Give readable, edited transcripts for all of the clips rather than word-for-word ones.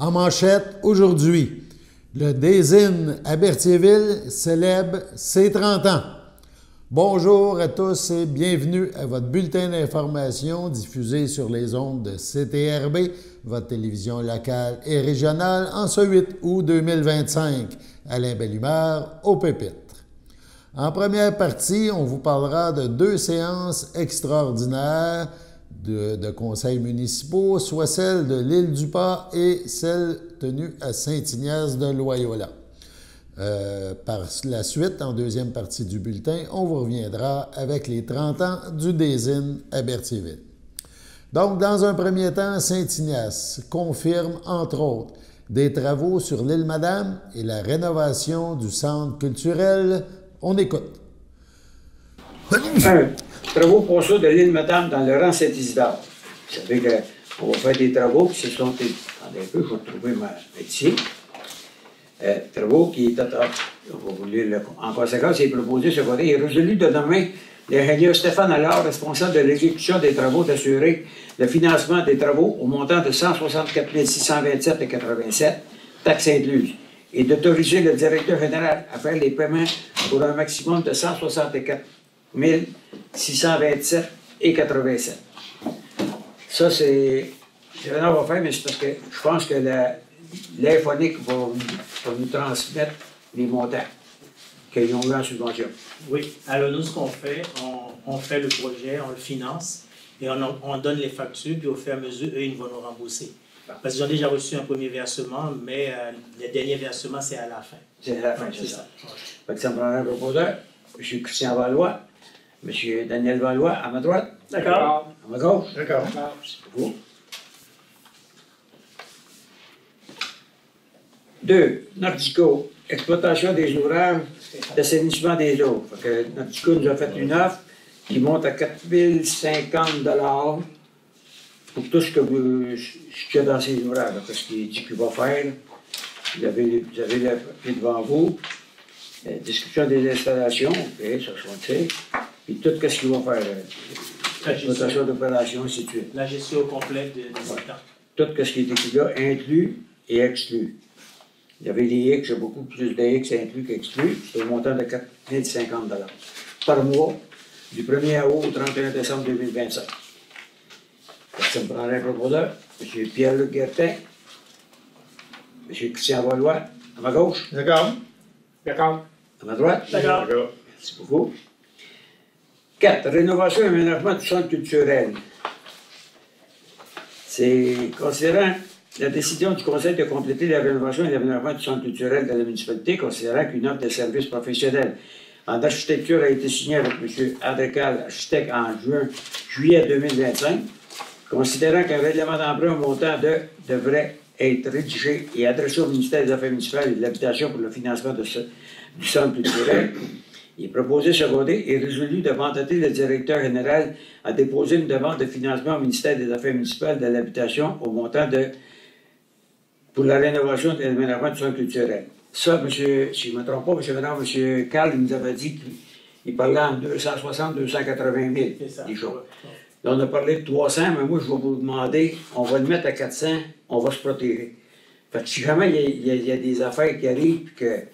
En manchette aujourd'hui, le Des-Innes à Berthierville célèbre ses 30 ans. Bonjour à tous et bienvenue à votre bulletin d'information diffusé sur les ondes de CTRB, votre télévision locale et régionale, en ce 8 août 2025. Alain Bellumeur au pupitre. En première partie, on vous parlera de 2 séances extraordinaires de conseils municipaux, soit celle de l'Île-du-Pas et celle tenue à Saint-Ignace de Loyola. Par la suite, en deuxième partie du bulletin, on vous reviendra avec les 30 ans du Des-Innes à Berthierville. Donc, dans un premier temps, Saint-Ignace confirme, entre autres, des travaux sur l'île Madame et la rénovation du centre culturel. On écoute. Travaux pour ça de l'île Madame dans le rang Saint-Isidore. Vous savez qu'on va faire des travaux qui se sont... Attendez un peu, je vais trouver ma ici. Travaux qui étaient... On va vous lire en conséquence, il est proposé ce côté. Il est résolu de nommer l'ingénieur Stéphane Allard, responsable de l'exécution des travaux, d'assurer le financement des travaux au montant de 164 627,87, taxes incluses, et d'autoriser le directeur général à faire les paiements pour un maximum de 164 627,87. Ça, c'est rien on va faire, mais c'est parce que je pense que l'Infonique va nous transmettre les montants qu'ils ont eu en subvention. Oui, alors nous, ce qu'on fait, on fait le projet, on le finance, et on donne les factures, puis au fur et à mesure, eux, ils vont nous rembourser. Parce qu'ils ont déjà reçu un premier versement, mais le dernier versement, c'est à la fin. C'est à la fin, c'est ça. Fait que ça me prendra un proposeur, M. Christian Valois, M. Daniel Valois, à ma droite. D'accord. À ma gauche. D'accord. C'est pour vous. 2. Nordico, exploitation des ouvrages d'assainissement des eaux. Fait que Nordico nous a fait une offre qui monte à 4 050 $ pour tout ce qu'il y a dans ces ouvrages. Parce qu'il dit qu'il va faire. Vous avez le papier devant vous. Description des installations, ok, ça se fait. Puis tout ce qu'il va faire. Exploitation d'opérations, ainsi de suite. La gestion complète des états. Tout ce qui est écrit là, inclus et exclu. Il y avait des X, il y a beaucoup plus de X inclus qu'exclus. C'est un montant de 4 050 $ par mois, du 1er août au 31 décembre 2025. Ça me prendrait un proposeur, M. Pierre-Luc Guertin, M. Christian Valois, à ma gauche. D'accord. D'accord. À ma droite. D'accord. Merci beaucoup. 4. Rénovation et aménagement du centre culturel. C'est considérant la décision du Conseil de compléter la rénovation et l'aménagement du centre culturel de la municipalité, considérant qu'une offre de services professionnels en architecture a été signée avec M. Adrecal, architecte, en juillet 2025, considérant qu'un règlement d'emprunt au montant devrait être rédigé et adressé au ministère des Affaires municipales et de l'Habitation pour le financement du centre culturel. Il est proposé secondé et résolu de mandater le directeur général à déposer une demande de financement au ministère des Affaires municipales et de l'Habitation au montant pour la rénovation et l'aménagement du centre culturel. Ça, monsieur, si je ne me trompe pas, M. Carl nous avait dit qu'il parlait en 260-280 000 déjà. Là, on a parlé de 300, mais moi, je vais vous demander, on va le mettre à 400, on va se protéger. Fait que si jamais il y a des affaires qui arrivent, que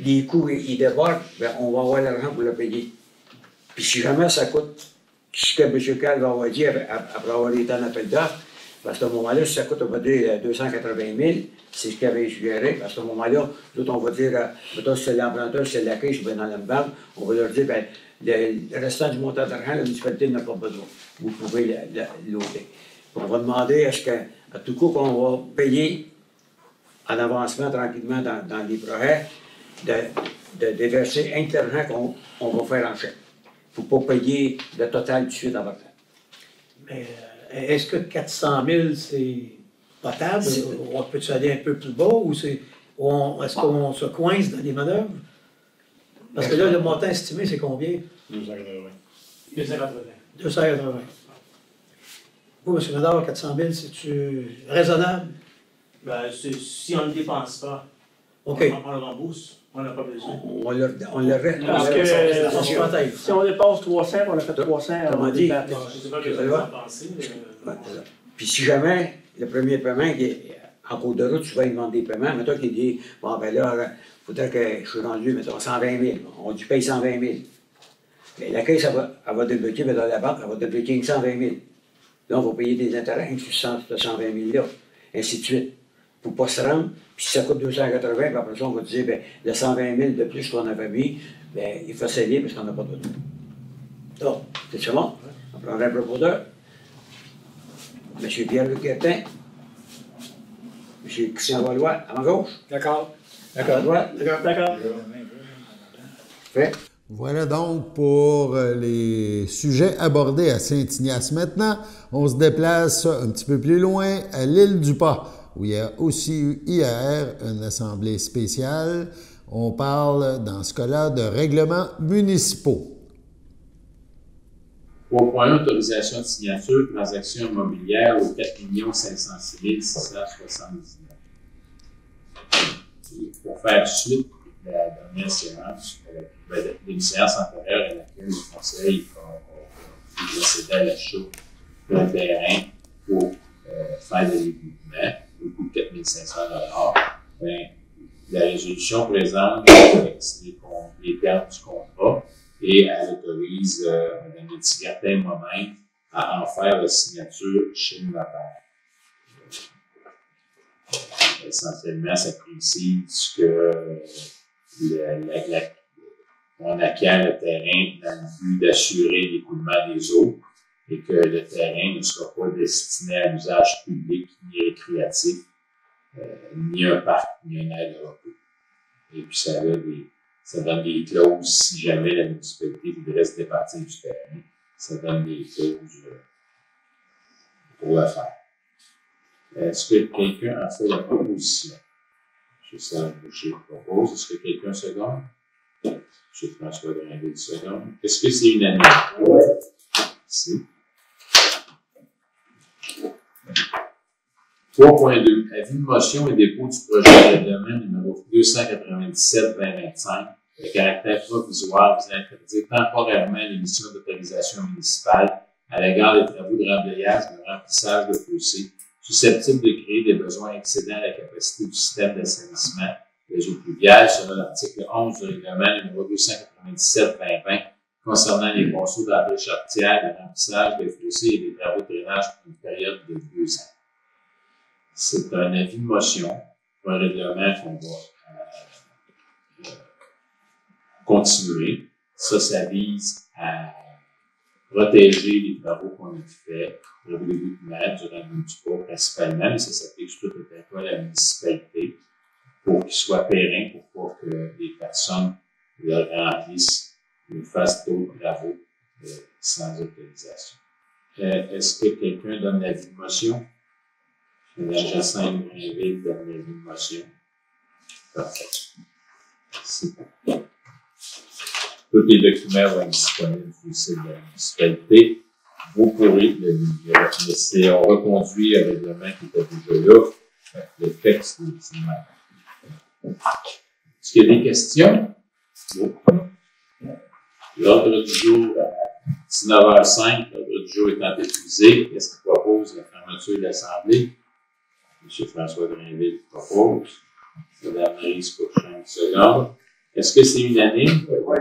les coûts ils débordent, ben, on va avoir l'argent pour le payer. Puis si jamais ça coûte ce que M. Carl va avoir dit après avoir été en appel d'offres, à ce moment-là, si ça coûte, on va dire 280 000, c'est ce qu'il avait suggéré. À ce moment-là, d'autres, on va dire, mettons, si c'est l'emprunteur, si c'est la caisse, bien dans la banque, on va leur dire, bien, le restant du montant d'argent, la municipalité n'a pas besoin. Vous pouvez l'ôter. On va demander à ce qu'à tout coup, qu'on va payer en avancement tranquillement dans les projets, de déverser un l'argent qu'on va faire en chèque. Il ne faut pas payer le total tout de suite en partant. Mais est-ce que 400 000, c'est potable? On peut-tu aller un peu plus bas ou est-ce qu'on se coince dans les manœuvres? Parce que là, le montant estimé, c'est combien? 280. 280. Vous, M. Médard, 400 000, c'est-tu raisonnable? Ben, si on ne dépense pas, OK. on le rembourse. On n'a pas besoin. On le reste. Parce que si on dépasse 300, on a fait 300, on dit. Je ne sais pas ce que vous en pensez. Puis si jamais le premier paiement, en cours de route, souvent, ils demandent des paiements. Mais toi qui dis, bon, ben là, il faudrait que je suis rendu, mettons, 120 000. On dit, paye 120 000. Mais la caisse, elle va débloquer, mais dans la banque, elle va débloquer 120 000. Là, on va payer des intérêts sur 120 000-là. Ainsi de suite. Pour ne pas se rendre. Puis si ça coûte 280, puis après ça, on va dire, bien, le 120 000 de plus qu'on avait mis, bien, il faut s'aider parce qu'on n'a pas de retour. Donc, c'est bon? On prendrait un proposeur. M. Pierre-Luc Guertin. M. Christian Valois, à ma gauche. D'accord. D'accord. Fait. Voilà donc pour les sujets abordés à Saint-Ignace. Maintenant, on se déplace un petit peu plus loin à l'île du Pas, où il y a aussi eu hier une assemblée spéciale. On parle dans ce cas-là de règlements municipaux. 3.1, autorisation de signature, transaction immobilière au 4 506 679. Pour faire suite à la dernière séance, une séance antérieure à laquelle le Conseil a procédé à l'achat d'un terrain pour faire de l'équipement au coût de 4 500 $. La résolution présente les termes du contrat et elle autorise Mme Letty Guertin et moi-même à en faire la signature chez le notaire. Essentiellement, ça précise que on acquiert le terrain dans le but d'assurer l'écoulement des eaux et que le terrain ne sera pas destiné à l'usage public ni récréatif, ni un parc, ni un aire de repos. Et puis ça donne des clauses si jamais la municipalité voudrait se départir du terrain. Ça donne des clauses pour le faire. Est-ce que quelqu'un a fait la proposition? M. Serge Boucher propose. Est-ce que quelqu'un seconde? M. François Drainville seconde. Est-ce que c'est unanime? Oui. Merci. 3.2. Avis de motion et dépôt du projet de règlement numéro 297-2025, de caractère provisoire visant à interdire temporairement l'émission d'autorisation municipale à l'égard des travaux de remblayage de remplissage de fossés susceptibles de créer des besoins excédant la capacité du système d'assainissement des eaux pluviales selon l'article 11 du règlement numéro 297-2020 concernant les ponceaux d'entrée charretière, de remplissage des fossés et des travaux de drainage pour une période de 2 ans. C'est un avis de motion pour un règlement qu'on va continuer. Ça vise à protéger les travaux qu'on a faits, le développement durant le municipal principalement, mais ça s'applique sur tout le territoire de la municipalité pour qu'il soit périn, pour pas que les personnes le remplissent ou fassent d'autres travaux sans autorisation. Est-ce que quelqu'un donne l'avis de motion? Mme Jacinthe-Drainville donne l'avis de motion. Parfait. Merci. Tous les documents vont être disponibles sur le site de la municipalité. Vous pourrez le lire. Mais on reconduit le règlement qui était déjà là. Le texte, c'est le même. Est-ce qu'il y a des questions? L'ordre du jour à 19h05, l'ordre du jour étant épuisé, qu'est-ce qu'il propose la fermeture de l'Assemblée? M. François Drainville propose. Mme Maryse Cochon seconde. Est-ce que c'est unanime? Oui.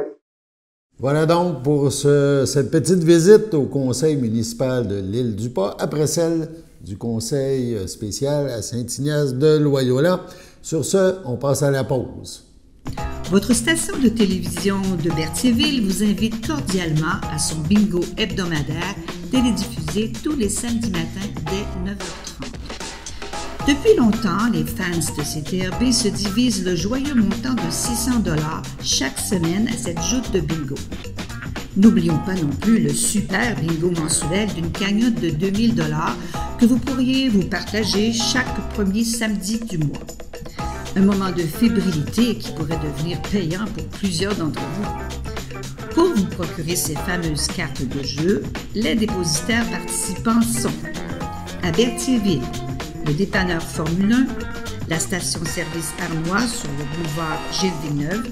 Voilà donc pour cette petite visite au conseil municipal de l'île du Pas, après celle du conseil spécial à Saint-Ignace de Loyola. Sur ce, on passe à la pause. Votre station de télévision de Berthierville vous invite cordialement à son bingo hebdomadaire télédiffusé tous les samedis matins dès 9h30. Depuis longtemps, les fans de CTRB se divisent le joyeux montant de 600 $ chaque semaine à cette joute de bingo. N'oublions pas non plus le super bingo mensuel d'une cagnotte de 2000 $ que vous pourriez vous partager chaque premier samedi du mois. Un moment de fébrilité qui pourrait devenir payant pour plusieurs d'entre vous. Pour vous procurer ces fameuses cartes de jeu, les dépositaires participants sont à Berthierville, le dépanneur Formule 1, la station-service Arnois sur le boulevard Gilles-Villeneuve,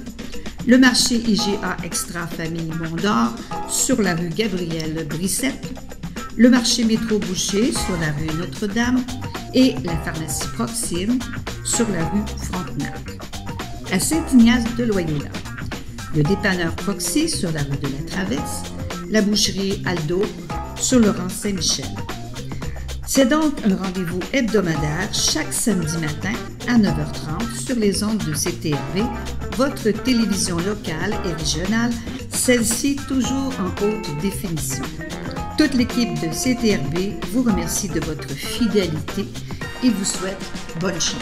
le marché IGA Extra Famille Mont-d'Or sur la rue Gabrielle Brissette, le marché Métro Boucher sur la rue Notre-Dame et la pharmacie Proxime sur la rue Frontenac. À Saint-Ignace-de-Loyola, le dépanneur Proxy sur la rue de la Traverse, la boucherie Aldo sur le rang Saint-Michel. C'est donc un rendez-vous hebdomadaire chaque samedi matin à 9h30 sur les ondes de CTRB, votre télévision locale et régionale, celle-ci toujours en haute définition. Toute l'équipe de CTRB vous remercie de votre fidélité et vous souhaite bonne chance.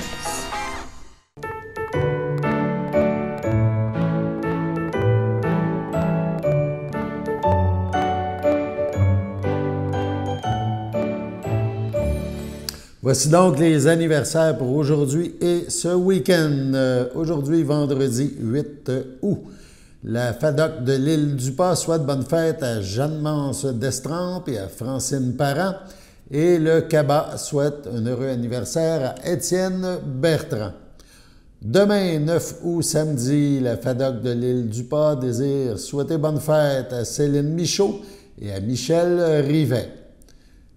Voici donc les anniversaires pour aujourd'hui et ce week-end. Aujourd'hui, vendredi 8 août. La FADOC de l'Île-du-Pas souhaite bonne fête à Jeanne-Mance d'Estrempe et à Francine Parent. Et le CABA souhaite un heureux anniversaire à Étienne Bertrand. Demain, 9 août, samedi, la FADOC de l'Île-du-Pas désire souhaiter bonne fête à Céline Michaud et à Michel Rivet.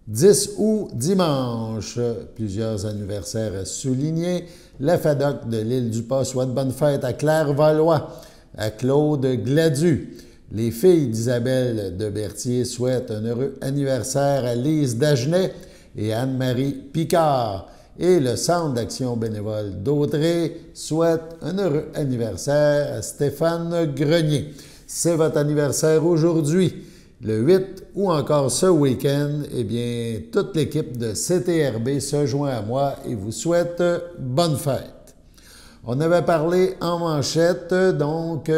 10 août, dimanche, plusieurs anniversaires à souligner. La FADOC de l'Île-du-Pas souhaite bonne fête à Claire Valois, à Claude Gladu. Les filles d'Isabelle de Berthier souhaitent un heureux anniversaire à Lise Dagenet et Anne-Marie Picard. Et le Centre d'action bénévole d'Autrey souhaite un heureux anniversaire à Stéphane Grenier. C'est votre anniversaire aujourd'hui. Le 8 ou encore ce week-end, eh bien, toute l'équipe de CTRB se joint à moi et vous souhaite bonne fête. On avait parlé en manchette, donc,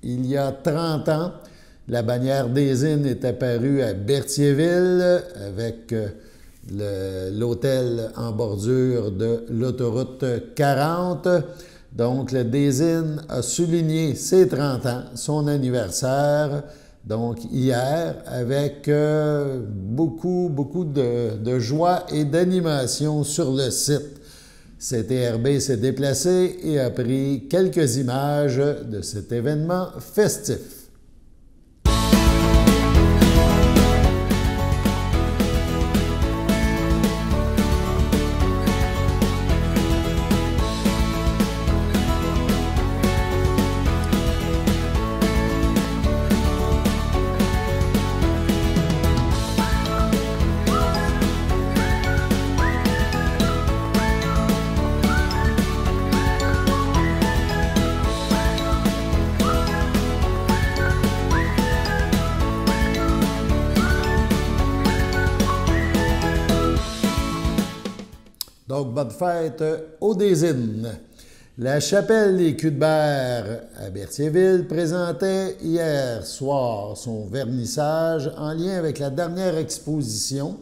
il y a 30 ans, la bannière des Innes est apparue à Berthierville avec l'hôtel en bordure de l'autoroute 40. Donc, le des Innes a souligné ses 30 ans, son anniversaire, donc hier, avec beaucoup de joie et d'animation sur le site. CTRB s'est déplacé et a pris quelques images de cet événement festif. Donc, bonne fête aux des Innes. La chapelle des Culs-de-Berre à Berthierville présentait hier soir son vernissage en lien avec la dernière exposition,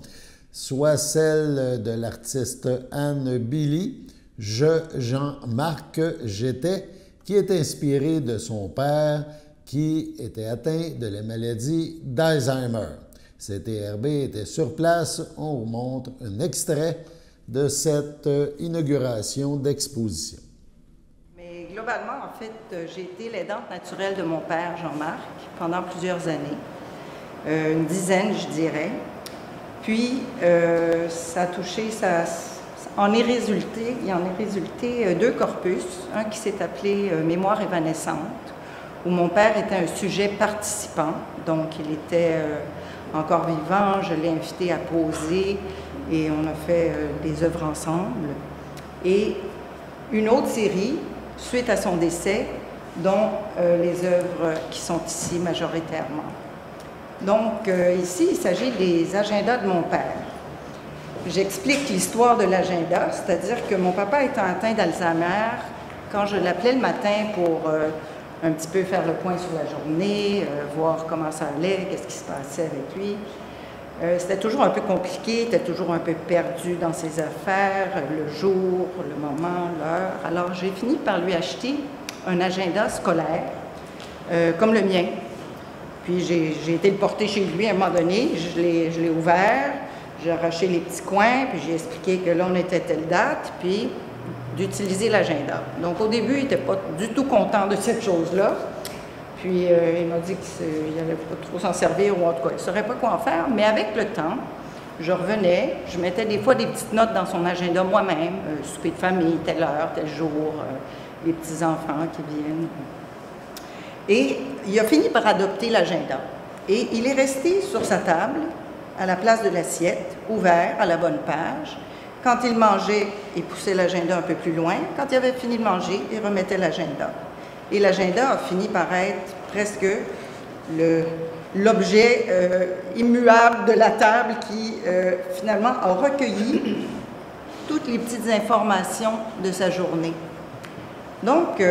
soit celle de l'artiste Anne Billy, « Je, Jean-Marc, j'étais », qui est inspirée de son père qui était atteint de la maladie d'Alzheimer. CTRB était sur place, on vous montre un extrait de cette inauguration d'exposition. Mais globalement, en fait, j'ai été l'aidante naturelle de mon père, Jean-Marc, pendant plusieurs années, une dizaine, je dirais. Puis, ça a touché, il en est résulté deux corpus, un qui s'est appelé « Mémoire évanescente », où mon père était un sujet participant, donc il était encore vivant, je l'ai invité à poser, et on a fait des œuvres ensemble. Et une autre série, suite à son décès, dont les œuvres qui sont ici majoritairement. Donc, ici, il s'agit des agendas de mon père. J'explique l'histoire de l'agenda, c'est-à-dire que mon papa étant atteint d'Alzheimer, quand je l'appelais le matin pour un petit peu faire le point sur la journée, voir comment ça allait, qu'est-ce qui se passait avec lui, c'était toujours un peu compliqué, il était toujours un peu perdu dans ses affaires, le jour, le moment, l'heure. Alors, j'ai fini par lui acheter un agenda scolaire, comme le mien. Puis, j'ai été le porter chez lui à un moment donné, je l'ai ouvert, j'ai arraché les petits coins, puis j'ai expliqué que là, on était telle date, puis d'utiliser l'agenda. Donc, au début, il n'était pas du tout content de cette chose-là. Puis, il m'a dit qu'il n'allait pas trop s'en servir, ou en tout cas, il ne saurait pas quoi en faire. Mais avec le temps, je revenais, je mettais des fois des petites notes dans son agenda moi-même, souper de famille, telle heure, tel jour, les petits-enfants qui viennent. Et il a fini par adopter l'agenda. Et il est resté sur sa table, à la place de l'assiette, ouvert à la bonne page. Quand il mangeait, il poussait l'agenda un peu plus loin. Quand il avait fini de manger, il remettait l'agenda. Et l'agenda a fini par être presque l'objet immuable de la table qui, finalement, a recueilli toutes les petites informations de sa journée. Donc,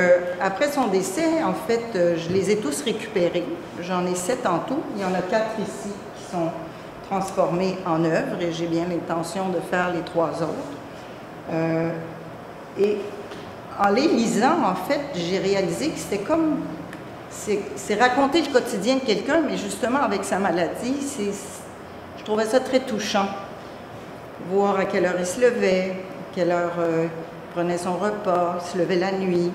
après son décès, en fait, je les ai tous récupérés. J'en ai 7 en tout. Il y en a 4 ici qui sont transformés en œuvres et j'ai bien l'intention de faire les 3 autres. Et en les lisant, en fait, j'ai réalisé que c'était comme... C'est raconter le quotidien de quelqu'un, mais justement avec sa maladie, je trouvais ça très touchant. Voir à quelle heure il se levait, à quelle heure il prenait son repas, il se levait la nuit,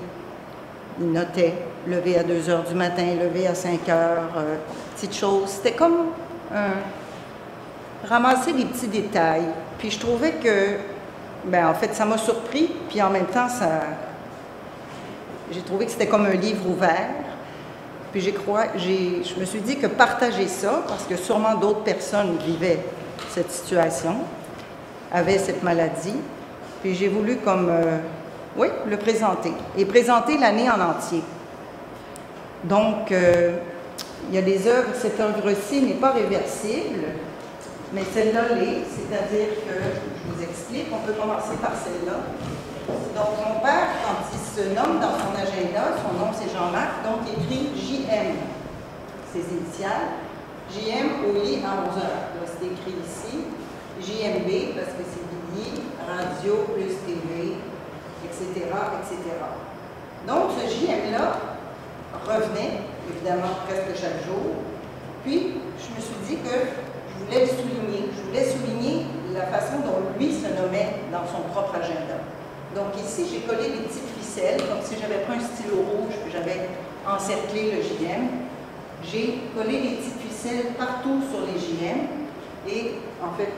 il notait, lever à 2 heures du matin, lever à 5 heures, petites choses. C'était comme ramasser des petits détails. Puis je trouvais que, ben en fait, ça m'a surpris, puis en même temps, j'ai trouvé que c'était comme un livre ouvert. Puis je me suis dit que partager ça, parce que sûrement d'autres personnes vivaient cette situation, avaient cette maladie, puis j'ai voulu comme, le présenter, et présenter l'année en entier. Donc, il y a des œuvres, cette œuvre-ci n'est pas réversible, mais celle-là l'est, c'est-à-dire que, je vous explique, on peut commencer par celle-là. Donc, mon père, quand il se nomme dans son agenda, son nom c'est Jean-Marc, donc il écrit JM, ses initiales. JM au lit à 11 heures. C'est écrit ici. JMB, parce que c'est billet, radio plus TV, etc., etc. Donc, ce JM-là revenait, évidemment, presque chaque jour. Puis, je me suis dit que je voulais le souligner. Je voulais souligner la façon dont lui se nommait dans son propre agenda. Donc ici, j'ai collé des petites ficelles, comme si j'avais pris un stylo rouge et j'avais encerclé le JM. J'ai collé des petites ficelles partout sur les JM et en fait,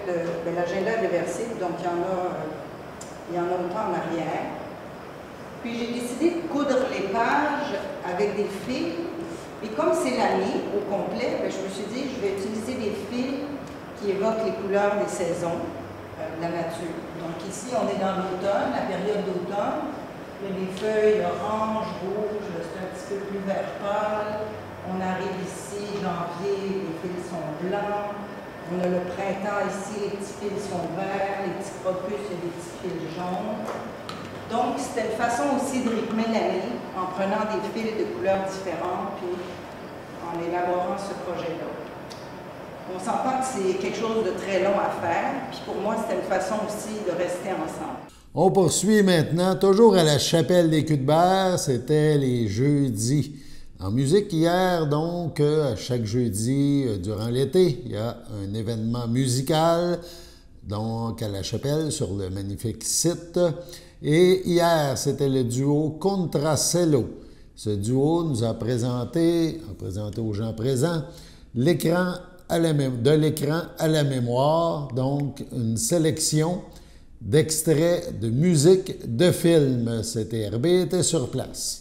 l'agenda est réversible, donc il y en a autant en arrière. Puis j'ai décidé de coudre les pages avec des fils et comme c'est l'année au complet, je me suis dit je vais utiliser des fils qui évoquent les couleurs des saisons de la nature. Donc ici, on est dans l'automne, la période d'automne. Il y a des feuilles orange, rouge, c'est un petit peu plus vert pâle. On arrive ici, janvier, les fils sont blancs. On a le printemps ici, les petits fils sont verts, les petits crocus, il y a des petits fils jaunes. Donc, c'était une façon aussi de rythmer l'année en prenant des fils de couleurs différentes puis en élaborant ce projet-là. On s'entend que c'est quelque chose de très long à faire, puis pour moi, c'était une façon aussi de rester ensemble. On poursuit maintenant, toujours à la Chapelle des Cuthberts, c'était les jeudis. En musique, hier, donc, chaque jeudi, durant l'été, il y a un événement musical, donc à la Chapelle, sur le magnifique site. Et hier, c'était le duo Contracello. Ce duo nous a présenté aux gens présents, de l'écran à la mémoire, donc une sélection d'extraits de musique de films. CTRB était sur place.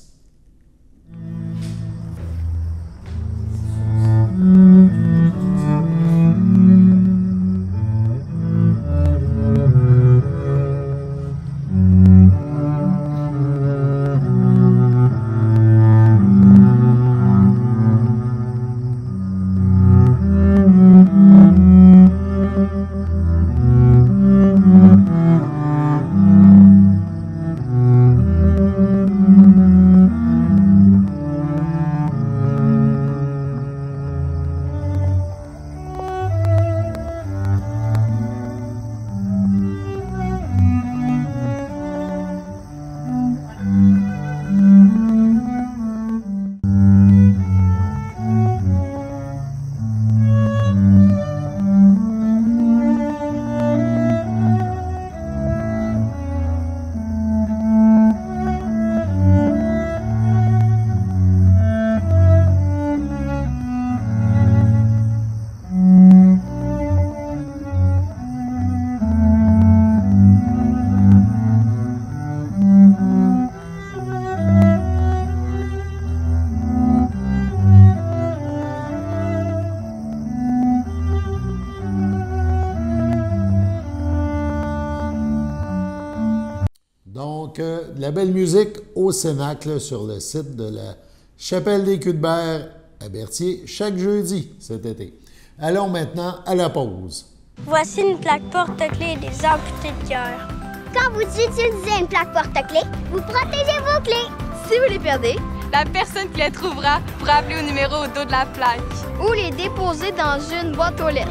donc de la belle musique au Cénacle sur le site de la Chapelle des Culs-de-Berre à Berthier chaque jeudi cet été. Allons maintenant à la pause. Voici une plaque porte-clés des amputés de cœur. Quand vous utilisez une plaque porte-clés, vous protégez vos clés. Si vous les perdez, la personne qui les trouvera pourra appeler au numéro au dos de la plaque. Ou les déposer dans une boîte aux lettres.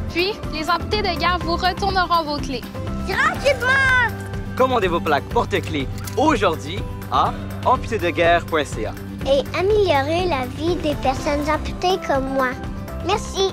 Puis, les amputés de guerre vous retourneront vos clés. Gratuitement! Commandez vos plaques porte-clés aujourd'hui à amputédeguerre.ca. Et améliorer la vie des personnes amputées comme moi. Merci.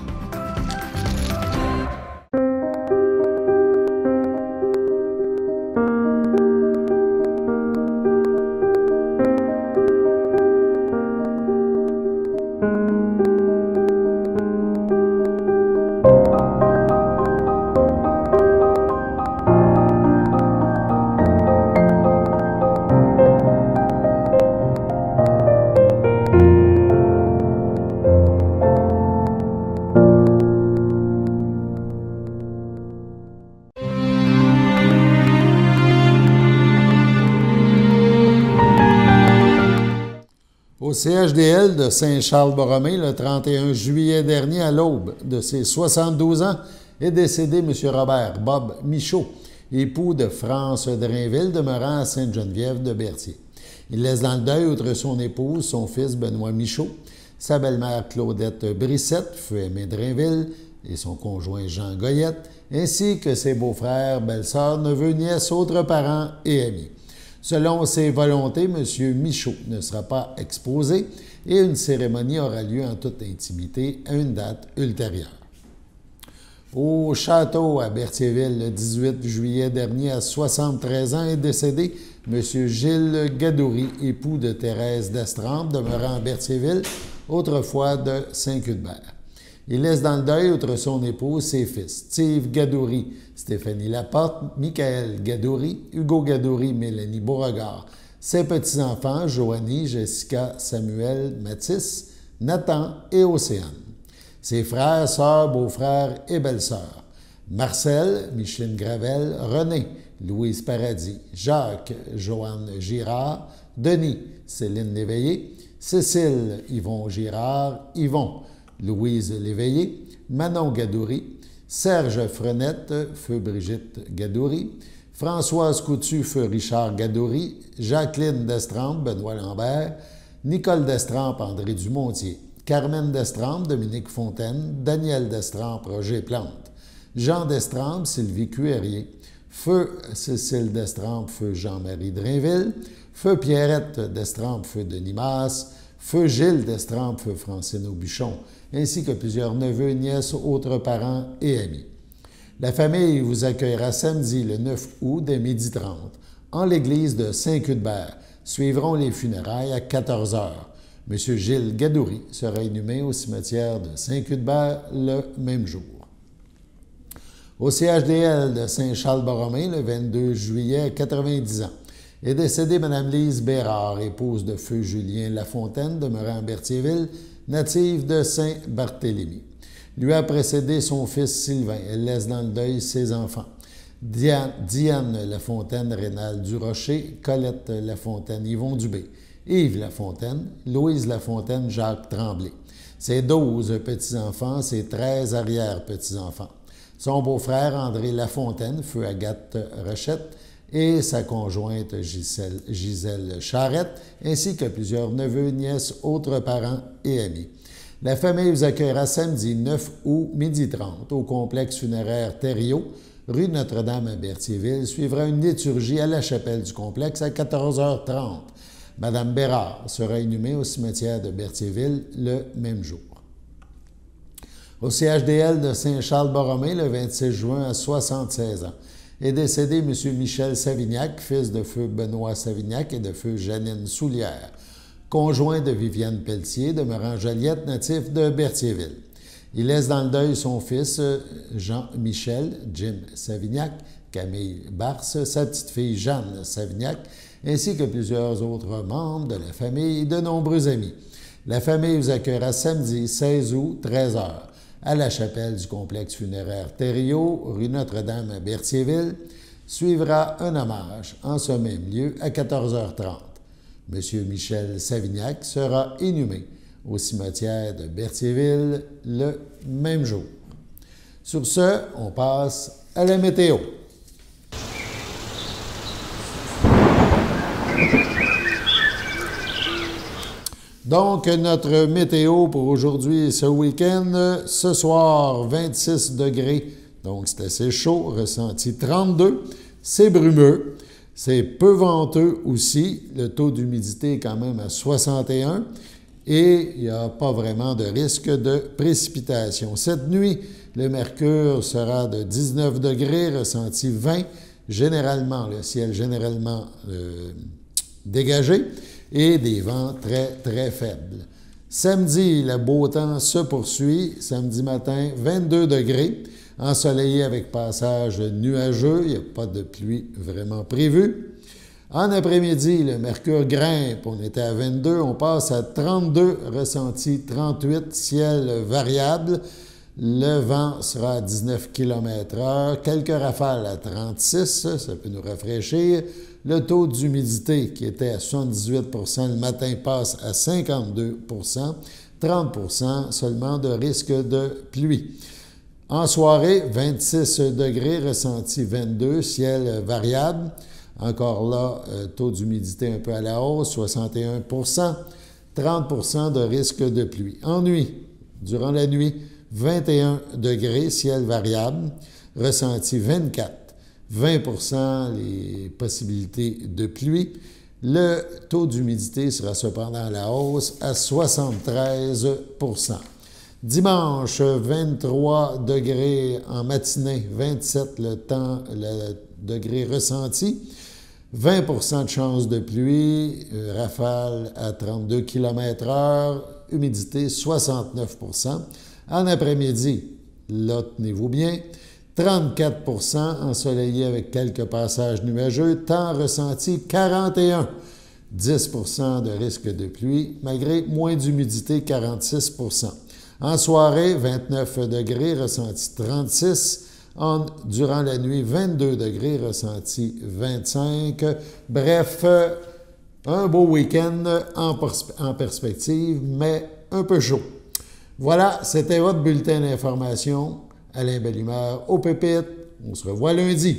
Au CHDL de Saint-Charles-Borromée, le 31 juillet dernier, à l'aube de ses 72 ans, est décédé M. Robert Bob Michaud, époux de France Drainville, demeurant à Sainte-Geneviève de Berthier. Il laisse dans le deuil, outre son épouse, son fils Benoît Michaud, sa belle-mère Claudette Brissette, feu Aimé Drainville, et son conjoint Jean Goyette, ainsi que ses beaux-frères, belles-sœurs, neveux, nièces, autres parents et amis. Selon ses volontés, M. Michaud ne sera pas exposé et une cérémonie aura lieu en toute intimité à une date ultérieure. Au château à Berthierville, le 18 juillet dernier, à 73 ans, est décédé M. Gilles Gadoury, époux de Thérèse d'Estrempe, demeurant à Berthierville, autrefois de Saint-Cuthbert. Il laisse dans le deuil, outre son épouse, ses fils, Steve Gadoury, Stéphanie Laporte, Michael Gadoury, Hugo Gadoury, Mélanie Beauregard, ses petits-enfants, Joanie, Jessica, Samuel, Mathis, Nathan et Océane. Ses frères, sœurs, beaux-frères et belles-sœurs, Marcel, Micheline Gravel, René, Louise Paradis, Jacques, Joanne Girard, Denis, Céline Léveillé, Cécile, Yvon Girard, Yvon, Louise Léveillé, Manon Gadoury, Serge Frenette, feu Brigitte Gadoury, Françoise Coutu, feu Richard Gadoury, Jacqueline Destrempe, Benoît Lambert, Nicole Destrempe, André Dumontier, Carmen Destrempe, Dominique Fontaine, Daniel Destrempe, Roger Plante, Jean Destrempe, Sylvie Cuérier, feu Cécile Destrempe, feu Jean-Marie Drainville, feu Pierrette Destrempe, feu Denis Masse, feu Gilles Destrempe, feu Francine Aubuchon, ainsi que plusieurs neveux, nièces, autres parents et amis. La famille vous accueillera samedi, le 9 août, dès 12h30, en l'église de Saint-Cuthbert. Suivront les funérailles à 14h. M. Gilles Gadoury sera inhumé au cimetière de Saint-Cuthbert le même jour. Au CHDL de Saint-Charles-Borromée, le 22 juillet, à 90 ans, est décédée Mme Lise Bérard, épouse de feu Julien Lafontaine, demeurant à Berthierville, native de Saint-Barthélemy. Lui a précédé son fils Sylvain. Elle laisse dans le deuil ses enfants. Diane Lafontaine, Rénal Durocher, Colette Lafontaine, Yvon Dubé, Yves Lafontaine, Louise Lafontaine, Jacques Tremblay. Ses 12 petits-enfants, ses 13 arrière-petits-enfants. Son beau-frère André Lafontaine, feu Agathe Rochette, et sa conjointe Gisèle Charette, ainsi que plusieurs neveux, nièces, autres parents et amis. La famille vous accueillera samedi 9 août, 12h30, au complexe funéraire Thériault, rue Notre-Dame à Berthierville. Suivra une liturgie à la chapelle du complexe à 14h30. Madame Bérard sera inhumée au cimetière de Berthierville le même jour. Au CHDL de Saint-Charles-Borromée, le 26 juin, à 76 ans, est décédé M. Michel Savignac, fils de feu Benoît Savignac et de feu Janine Soulière, conjoint de Viviane Pelletier, demeurant Joliette, natif de Berthierville. Il laisse dans le deuil son fils Jean-Michel, Jim Savignac, Camille Barse, sa petite-fille Jeanne Savignac, ainsi que plusieurs autres membres de la famille et de nombreux amis. La famille vous accueillera samedi 16 août, 13h, à la chapelle du complexe funéraire Thériault, rue Notre-Dame à Berthierville. suivra un hommage en ce même lieu à 14h30. M. Michel Savignac sera inhumé au cimetière de Berthierville le même jour. Sur ce, on passe à la météo. Donc, notre météo pour aujourd'hui et ce week-end, ce soir, 26 degrés, donc c'est assez chaud, ressenti 32, c'est brumeux, c'est peu venteux aussi, le taux d'humidité est quand même à 61 et il n'y a pas vraiment de risque de précipitation. Cette nuit, le mercure sera de 19 degrés, ressenti 20, généralement, le ciel généralement dégagé, et des vents très, très faibles. Samedi, le beau temps se poursuit. Samedi matin, 22 degrés, ensoleillé avec passage nuageux. Il n'y a pas de pluie vraiment prévue. En après-midi, le mercure grimpe. On était à 22, on passe à 32, ressenti 38, ciel variable. Le vent sera à 19 km/h. Quelques rafales à 36, ça peut nous rafraîchir. Le taux d'humidité qui était à 78 le matin passe à 52 30 seulement de risque de pluie. En soirée, 26 degrés, ressenti 22, ciel variable. Encore là, taux d'humidité un peu à la hausse, 61 30 de risque de pluie. En nuit, durant la nuit, 21 degrés, ciel variable, ressenti 24. 20 les possibilités de pluie. Le taux d'humidité sera cependant à la hausse à 73 Dimanche, 23 degrés en matinée, 27 le degré ressenti, 20 de chance de pluie, rafale à 32 km/h, humidité 69 En après-midi, là, tenez-vous bien, 34 ensoleillé avec quelques passages nuageux, temps ressenti 41 10 de risque de pluie, malgré moins d'humidité, 46 En soirée, 29 degrés, ressenti 36 durant la nuit, 22 degrés, ressenti 25 Bref, un beau week-end en perspective, mais un peu chaud. Voilà, c'était votre bulletin d'information. Alain Bellemare aux pépites. On se revoit lundi.